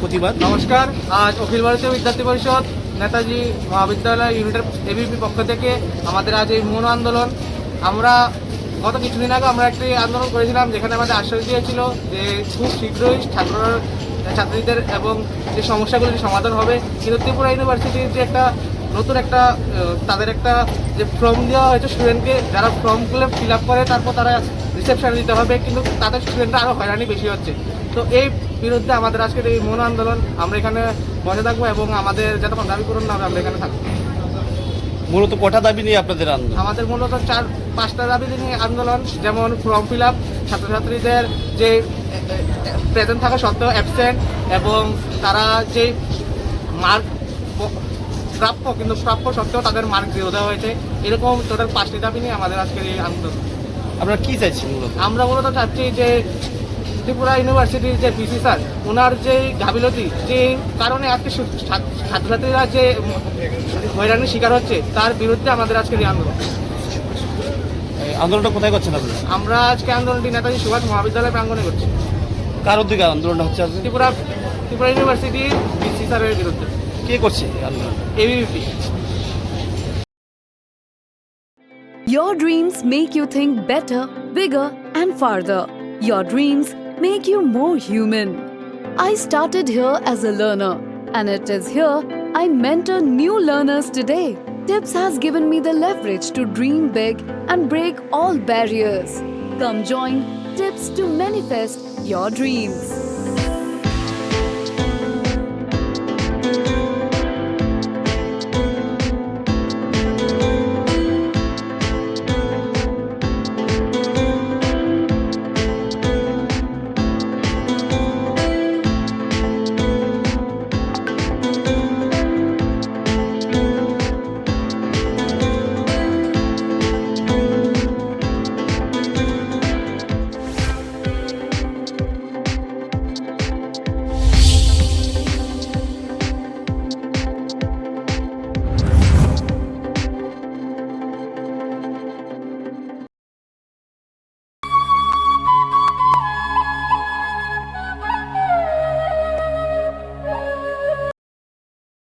প্রতিবাদ? নমস্কার। আজ অখিল ভারতীয় বিদ্যার্থী পরিষদ নেতাজি মহাবিদ্যালয় ইউনিটের এবিপি পক্ষ থেকে আমাদের আজ এই মৌন আন্দোলন। আমরা গত কিছুদিন আগে আমরা একটি আন্দোলন করেছিলাম, যেখানে আমাদের আশ্বাস দিয়েছিল যে খুব শীঘ্রই ছাত্রীদের এবং যে সমস্যাগুলির সমাধান হবে। কিন্তু ত্রিপুরা ইউনিভার্সিটির যে একটা নতুন একটা তাদের একটা যে ফর্ম দেওয়া হয়েছে স্টুডেন্টকে, যারা ফর্মগুলো ফিল আপ করে তারপর তারা রিসেপশনে দিতে হবে, কিন্তু তাদের স্টুডেন্টরা আরও হয়রানি বেশি হচ্ছে। তো এই বিরুদ্ধে আমাদের আজকের এই মৌন আন্দোলন। আমরা এখানে বসে থাকবো এবং আমাদের যতক্ষণ দাবি পূরণ না হবে আমরা এখানে থাকবো। মূলত কটা দাবি নিয়ে আপনাদের আন্দোলন? আমাদের মূলত 4-5টা দাবি নিয়ে আন্দোলন, যেমন ফর্ম ফিল আপ, ছাত্রছাত্রীদের যে প্রেজেন্ট থাকা সত্ত্বেও অ্যাবসেন্ট, এবং তারা যে মার্ক প্রাপ্য কিন্তু প্রাপ্য সত্ত্বেও তাদের মার্ক 0 দেওয়া হয়েছে। এরকম টোটাল 5টি দাবি নিয়ে আমাদের আজকের এই আন্দোলন। আপনারা কি চাইছেন মূলত? আমরা মূলত চাচ্ছি যে ত্রিপুরা ইউনিভার্সিটির যে পিসি স্যার, ওনার যে গাফিলতি, যে কারণে আজকে ছাত্রছাত্রীরা যে হয়রানির শিকার হচ্ছে, তার বিরুদ্ধে আমাদের আজকের এই আন্দোলন। এই আন্দোলনটা কোথায় করছেন আপনারা? আমরা আজকে আন্দোলনটি নেতাজি সুভাষ মহাবিদ্যালয় প্রাঙ্গণে করছি। কার উদ্যোগে আন্দোলনটা হচ্ছে আজকে? ত্রিপুরা ইউনিভার্সিটির পিসি স্যারের বিরুদ্ধে। কে করছে এই আন্দোলন? ABP. Your dreams make you think better, bigger, and farther. Your dreams make you more human. I started here as a learner, and it is here I mentor new learners today. TIPS has given me the leverage to dream big and break all barriers. Come join TIPS to manifest your dreams.